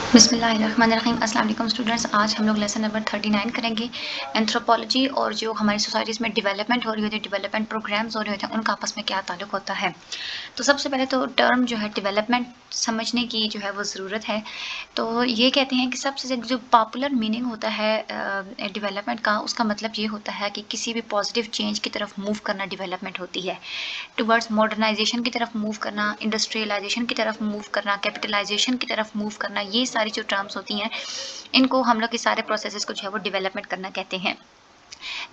बिस्मिल्लाहिर्रहमानिर्रहीम। अस्सलाम वालेकुम स्टूडेंट्स। आज हम लोग लेसन नंबर 39 करेंगे एंथ्रोपोलॉजी और जो हमारी सोसाइटीज़ में डेवलपमेंट हो रही होती है, डेवलपमेंट प्रोग्राम्स हो रहे होते हैं, उनका आपस में क्या ताल्लुक होता है। तो सबसे पहले तो टर्म जो है डेवलपमेंट समझने की जो है वो ज़रूरत है। तो ये कहते हैं कि सबसे जो पॉपुलर मीनिंग होता है डेवलपमेंट का, उसका मतलब ये होता है कि किसी भी पॉजिटिव चेंज की तरफ मूव करना डेवलपमेंट होती है। टुवर्ड्स मॉडर्नाइजेशन की तरफ मूव करना, इंडस्ट्रियलाइजेशन की तरफ मूव करना, कैपिटलाइजेशन की तरफ मूव करना, ये सारी जो टर्म्स होती हैं, इनको हम लोग के सारे प्रोसेसेस को जो है वो डेवलपमेंट करना कहते हैं।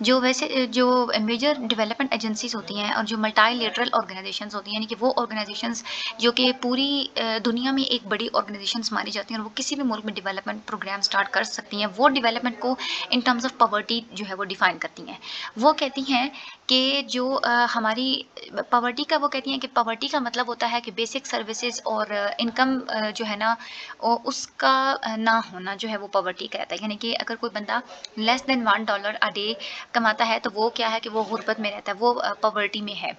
जो मेजर डेवलपमेंट एजेंसीज होती हैं और जो मल्टीलेटरल ऑर्गेनाइजेशंस होती हैं, यानी कि वो ऑर्गेनाइजेशंस जो कि पूरी दुनिया में एक बड़ी ऑर्गेनाइजेशंस मानी जाती हैं और वो किसी भी मुल्क में डेवलपमेंट प्रोग्राम स्टार्ट कर सकती हैं, वो डेवलपमेंट को इन टर्म्स ऑफ पॉवर्टी जो है वो डिफाइन करती हैं। वो कहती हैं कि जो हमारी पॉवर्टी का, वो कहती हैं कि पॉवर्टी का मतलब होता है कि बेसिक सर्विसेज और इनकम जो है ना, उसका ना होना जो है वो पॉवर्टी कहता है। यानी कि अगर कोई बंदा लेस देन $1 अ डे कमाता है, तो वो क्या है कि वो गुर्बत में रहता है, वो पॉवर्टी में है।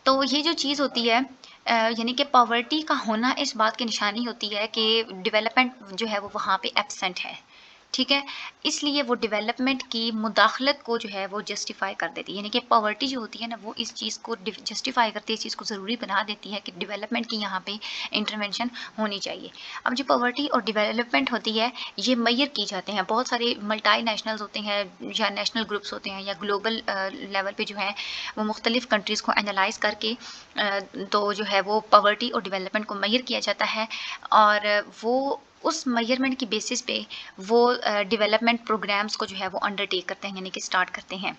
तो ये जो चीज़ होती है यानी कि पॉवर्टी का होना इस बात की निशानी होती है कि डेवलपमेंट जो है वो वहाँ पे एब्सेंट है। ठीक है? इसलिए वो डेवलपमेंट की मुदाखलत को जो है वो जस्टिफ़ाई कर देती है। यानी कि पॉवर्टी जो होती है ना, वो इस चीज़ को जस्टिफ़ाई करती है, इस चीज़ को ज़रूरी बना देती है कि डेवलपमेंट की यहाँ पे इंटरवेंशन होनी चाहिए। अब जो पॉवर्टी और डेवलपमेंट होती है, ये मेजर की जाते हैं। बहुत सारे मल्टीनेशनल्स होते हैं या नेशनल ग्रुप्स होते हैं या ग्लोबल लेवल पे जो है वो मुख्तलिफ़ कंट्रीज़ को एनालाइज़ करके तो जो है वो पॉवर्टी और डेवलपमेंट को मेजर किया जाता है और वो उस मेजरमेंट की बेसिस पे वो डेवलपमेंट प्रोग्राम्स को जो है वो अंडरटेक करते हैं, यानी कि स्टार्ट करते हैं।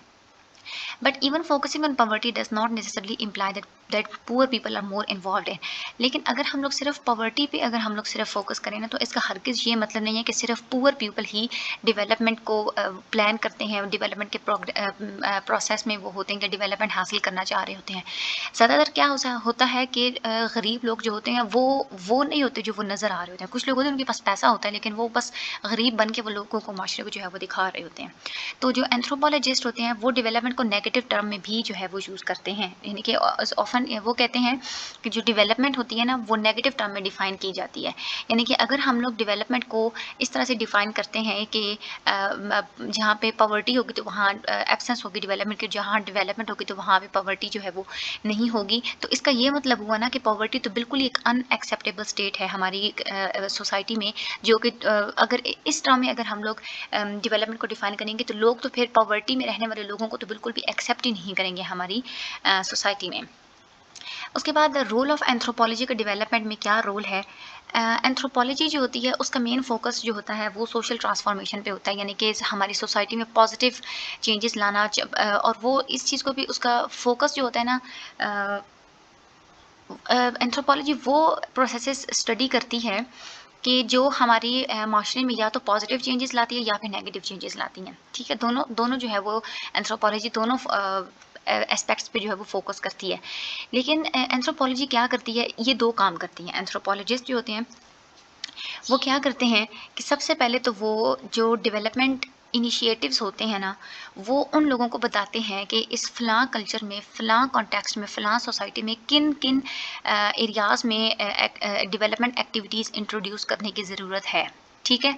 But even focusing on poverty does not necessarily imply that poor people are more involve in. लेकिन अगर हम लोग सिर्फ पॉवर्टी पे अगर हम लोग सिर्फ फोकस करें ना, तो इसका हरगिज़ ये मतलब नहीं है कि सिर्फ पुअर पीपल ही डेवलपमेंट को प्लान करते हैं, डेवलपमेंट के प्रोसेस में वो होते हैं कि डेवलपमेंट हासिल करना चाह रहे होते हैं। ज़्यादातर क्या होता है कि गरीब लोग जो होते हैं वो नहीं होते जो वो नज़र आ रहे होते हैं। कुछ लोग होते हैं उनके पास पैसा होता है, लेकिन वो बस गरीब बन के वो लोगों को, माशरे को जो है वो दिखा रहे होते हैं। तो जो एंथ्रोपोलॉजिस्ट होते हैं, वो डेवलपमेंट को नेगेटिव टर्म में भी जो है वो यूज़ करते हैं। यानी कि ऑफन वो कहते हैं कि जो डेवलपमेंट होती है ना, वो नेगेटिव टर्म में डिफाइन की जाती है। यानी कि अगर हम लोग डेवलपमेंट को इस तरह से डिफाइन करते हैं कि जहाँ पे पॉवर्टी होगी तो वहाँ एब्सेंस होगी डेवलपमेंट की, जहाँ डेवलपमेंट होगी तो वहाँ पे पॉवर्टी जो है वो नहीं होगी, तो इसका ये मतलब हुआ ना कि पॉवर्टी तो बिल्कुल ही एक अनएक्सेप्टेबल स्टेट है हमारी सोसाइटी में, जो कि अगर इस टर्म में अगर हम लोग डेवलपमेंट को डिफाइन करेंगे, तो लोग तो फिर पॉवर्टी में रहने वाले लोगों को तो बिल्कुल भी एक्सेप्ट ही नहीं करेंगे हमारी सोसाइटी में। उसके बाद रोल ऑफ एंथ्रोपोलॉजी का डेवलपमेंट में क्या रोल है। एंथ्रोपोलॉजी जो होती है उसका मेन फोकस जो होता है वो सोशल ट्रांसफॉर्मेशन पे होता है, यानी कि हमारी सोसाइटी में पॉजिटिव चेंजेस लाना और वो इस चीज़ को भी, उसका फोकस जो होता है ना, एंथ्रोपोलॉजी वो प्रोसेसेस स्टडी करती है कि जो हमारी माशरे में या तो पॉजिटिव चेंजेस लाती है या फिर नेगेटिव चेंजेस लाती हैं। ठीक है? दोनों दोनों जो है वो एंथ्रोपोलॉजी दोनों एस्पेक्ट्स पे जो है वो फोकस करती है। लेकिन एंथ्रोपोलॉजी क्या करती है, ये 2 काम करती हैं। एंथ्रोपोलॉजिस्ट जो होते हैं वो क्या करते हैं कि सबसे पहले तो वो जो डेवलपमेंट इनिशिएटिव्स होते हैं ना, वो उन लोगों को बताते हैं कि इस फ़लाँ कल्चर में, फ़लाँ कॉन्टेक्स्ट में, फ़लाँ सोसाइटी में किन-किन एरियाज़ में डेवलपमेंट एक्टिविटीज़ इंट्रोड्यूस करने की ज़रूरत है। ठीक है?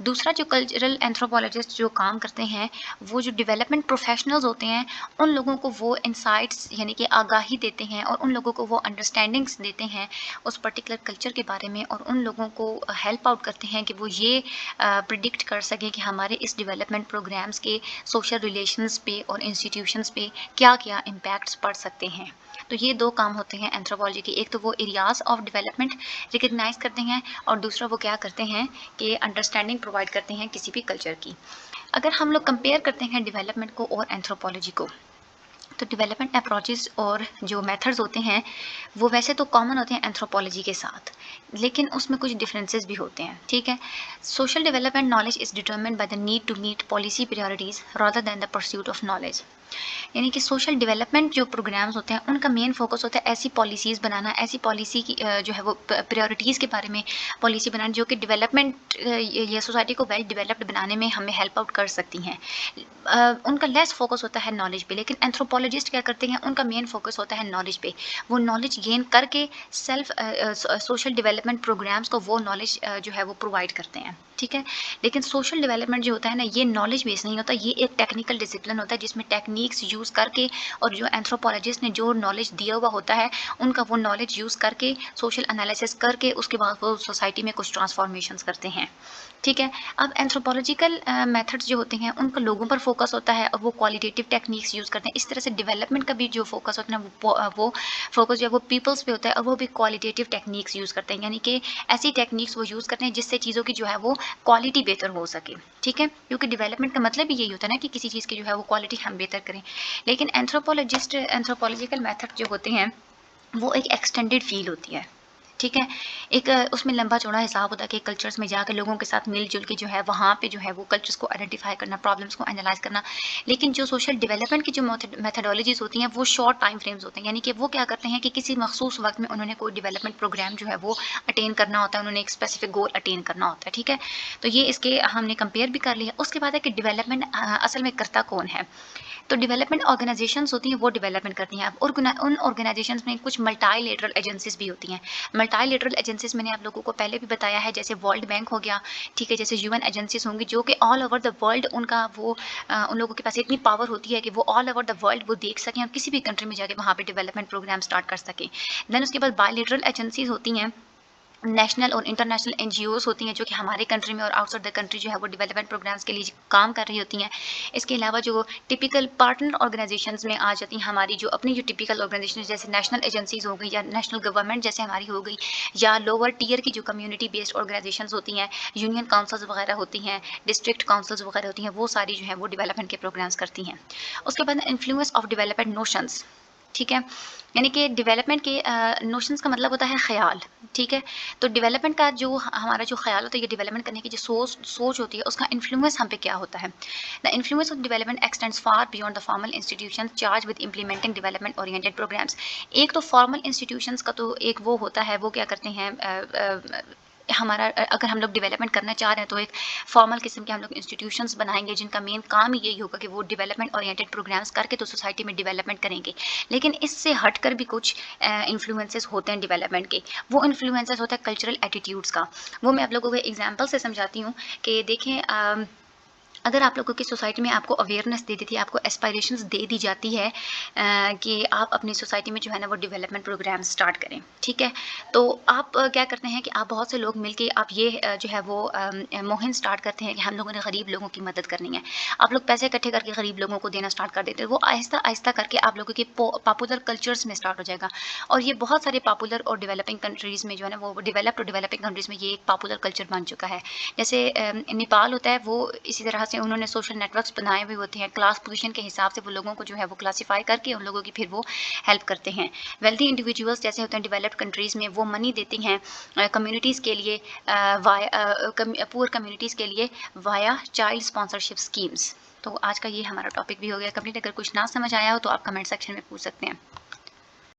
दूसरा जो कल्चरल एंथ्रोपोलॉजिस्ट जो काम करते हैं, वो जो डेवलपमेंट प्रोफेशनल्स होते हैं, उन लोगों को वो इनसाइट्स यानी कि आगाही देते हैं और उन लोगों को वो अंडरस्टैंडिंग्स देते हैं उस पर्टिकुलर कल्चर के बारे में, और उन लोगों को हेल्प आउट करते हैं कि वो ये प्रिडिक्ट कर सकें कि हमारे इस डेवलपमेंट प्रोग्राम्स के सोशल रिलेशंस पे और इंस्टीट्यूशंस पे क्या-क्या इम्पैक्ट्स पड़ सकते हैं। तो ये 2 काम होते हैं एंथ्रोपोलॉजी के। एक तो वो एरियाज़ ऑफ डेवलपमेंट रिकॉग्नाइज़ करते हैं और दूसरा वो क्या करते हैं कि अंडरस्टैंडिंग प्रोवाइड करते हैं किसी भी कल्चर की। अगर हम लोग कंपेयर करते हैं डेवलपमेंट को और एंथ्रोपोलॉजी को, तो डेवलपमेंट अप्रोचेस और जो मेथड्स होते हैं वो वैसे तो कॉमन होते हैं एंथ्रोपोलॉजी के साथ, लेकिन उसमें कुछ डिफरेंसेस भी होते हैं। ठीक है? Social development knowledge is determined by the need to meet policy priorities rather than the pursuit of knowledge. यानी कि सोशल डेवलपमेंट जो प्रोग्राम्स होते हैं उनका मेन फोकस होता है ऐसी पॉलिसीज़ बनाना, ऐसी पॉलिसी की जो है वो प्रायोरिटीज़ के बारे में पॉलिसी बनाना जो कि डेवलपमेंट या सोसाइटी को वेल डेवलप्ड बनाने में हमें हेल्प आउट कर सकती हैं। उनका लेस फोकस होता है नॉलेज पे, लेकिन एंथ्रोपोलॉजिस्ट क्या करते हैं, उनका मेन फोकस होता है नॉलेज पे। वो नॉलेज गेन करके सेल्फ सोशल डेवलपमेंट प्रोग्राम्स को वो नॉलेज जो है वो प्रोवाइड करते हैं, ठीक है। लेकिन सोशल डेवलपमेंट जो होता है ना, ये नॉलेज बेस नहीं होता, ये एक टेक्निकल डिसिप्लिन होता है जिसमें टेक्निक्स यूज़ करके और जो एंथ्रोपोलॉजिस्ट ने जो नॉलेज दिया हुआ होता है उनका वो नॉलेज यूज़ करके सोशल एनालिसिस करके उसके बाद वो सोसाइटी में कुछ ट्रांसफॉर्मेशंस करते हैं, ठीक है। अब एंथ्रोपोलॉजिकल मेथड्स जो होते हैं उनका लोगों पर फोकस होता है और वो क्वालिटेटिव टेक्निक्स यूज़ करते हैं। इस तरह से डेवलपमेंट का भी जो फोकस होता है ना, वो फोकस जो है वो पीपल्स पे होता है और वो भी क्वालिटेटिव टेक्निक्स यूज़ करते हैं, यानी कि ऐसी टेक्निक्स वो यूज़ करते हैं जिससे चीज़ों की जो है वो क्वालिटी बेहतर हो सके, ठीक है। क्योंकि डेवलपमेंट का मतलब ही यही होता है ना कि किसी चीज़ की जो है वो क्वालिटी हम बेहतर करें। लेकिन एंथ्रोपोलॉजिकल मेथड जो होते हैं वो एक एक्सटेंडेड फील होती है, ठीक है। एक उसमें लंबा चौड़ा हिसाब होता है कि कल्चर्स में जाकर लोगों के साथ मिल-जुल के जो है वहाँ पे जो है वो कल्चर्स को आइडेंटिफ़ाई करना, प्रॉब्लम्स को एनालाइज़ करना। लेकिन जो सोशल डेवलपमेंट की जो मेथोडोलॉजीज़ होती हैं वो शॉर्ट टाइम फ्रेम्स होते हैं, यानी कि वो क्या करते हैं कि किसी मखसूस वक़्त में उन्होंने कोई डेवलपमेंट प्रोग्राम जो है वो अटेन करना होता है, उन्होंने एक स्पेसिफिक गोल अटेन करना होता है, ठीक है। तो ये इसके हमने कंपेयर भी कर लिया। उसके बाद है कि डेवलपमेंट असल में करता कौन है? तो डेवलपमेंट ऑर्गेनाइजेशंस होती हैं वो डेवलपमेंट करती हैं। अब उन ऑर्गेनाइजेशंस में कुछ मल्टीलेटरल एजेंसीज भी होती हैं। मल्टीलेटरल एजेंसीज मैंने आप लोगों को पहले भी बताया है, जैसे वर्ल्ड बैंक हो गया, ठीक है, जैसे यूएन एजेंसीज होंगी जो कि ऑल ओवर द वर्ल्ड उनका वो उन लोगों के पास इतनी पावर होती है कि वो ऑल ओवर द वर्ल्ड वो देख सकें और किसी भी कंट्री में जाके वहाँ पे डेवलपमेंट प्रोग्राम स्टार्ट कर सकें। देन उसके बाद बायलैटरल एजेंसीज होती हैं, नेशनल और इंटरनेशनल एनजीओज़ होती हैं जो कि हमारे कंट्री में और आउटसाइड द कंट्री जो है वो डेवलपमेंट प्रोग्राम्स के लिए काम कर रही होती हैं। इसके अलावा जो टिपिकल पार्टनर ऑर्गेनाइजेशंस में आ जाती हैं हमारी जो अपनी जो टिपिकल ऑर्गेनाइजेशन जैसे नेशनल एजेंसीज़ हो गई या नेशनल गवर्नमेंट जैसे हमारी हो गई, या लोअर टियर की जो कम्युनिटी बेस्ड ऑर्गेनाइजेशंस होती हैं, यूनियन काउंसिल्स वगैरह होती हैं, डिस्ट्रिक्ट काउंसिल्स वगैरह होती हैं, वो सारी जो है वो डेवलपमेंट के प्रोग्राम्स करती हैं। उसके बाद इन्फ्लुएंस ऑफ डेवलपमेंट नोशंस, ठीक है। यानी कि डेवलपमेंट के नोशंस का मतलब होता है ख़्याल, ठीक है। तो डेवलपमेंट का जो हमारा जो ख़्याल होता है, ये डेवलपमेंट करने की जो सोच होती है, उसका इन्फ्लुएंस हम पे क्या होता है। The influence of development extends far beyond the formal institutions charge with implementing development oriented programs. एक तो फॉर्मल इंस्टीट्यूशंस का तो एक वो होता है, वो क्या करते हैं हमारा अगर हम लोग डेवलपमेंट करना चाह रहे हैं तो एक फॉर्मल किस्म के हम लोग इंस्टीट्यूशंस बनाएंगे जिनका मेन काम ही यही होगा कि वो डेवलपमेंट ओरिएंटेड प्रोग्राम्स करके तो सोसाइटी में डेवलपमेंट करेंगे। लेकिन इससे हटकर भी कुछ इन्फ्लुएंसेस होते हैं डेवलपमेंट के। वो इन्फ्लुएंसेस होता है कल्चरल एटीट्यूड्स का। वो मैं आप लोगों को एग्जांपल से समझाती हूँ कि देखें, अगर आप लोगों की सोसाइटी में आपको अवेयरनेस दे दी थी, आपको एस्पायरेशंस दे दी जाती है कि आप अपनी सोसाइटी में जो है ना वो डेवलपमेंट प्रोग्राम स्टार्ट करें, ठीक है। तो आप क्या करते हैं कि आप बहुत से लोग मिलके आप ये जो है वो मुहिम स्टार्ट करते हैं कि हम लोगों ने गरीब लोगों की मदद करनी है। आप लोग पैसे इकट्ठे करके गरीब लोगों को देना स्टार्ट कर देते हैं। वो आहिस्ता आहिस्ता करके आप लोगों के पॉपुलर कल्चर्स में स्टार्ट हो जाएगा। और ये बहुत सारे पॉपुलर और डेवलपिंग कंट्रीज़ में जो है ना वो डेवलप्ड और डेवलपिंग कंट्रीज़ में ये एक पॉपुलर कल्चर बन चुका है। जैसे नेपाल होता है, वो इसी तरह से उन्होंने सोशल नेटवर्क्स बनाए हुए होते हैं, क्लास पोजीशन के हिसाब से वो लोगों को जो है वो क्लासिफाई करके उन लोगों की फिर वो हेल्प करते हैं। वेल्दी इंडिविजुअल्स जैसे होते हैं डेवलप्ड कंट्रीज़ में, वो मनी देती हैं कम्युनिटीज़ के लिए पुअर कम्युनिटीज़ के लिए वाया चाइल्ड स्पॉन्सरशिप स्कीम्स। तो आज का ये हमारा टॉपिक भी हो गया कंप्लीट। अगर कुछ ना समझ आया हो तो आप कमेंट सेक्शन में पूछ सकते हैं।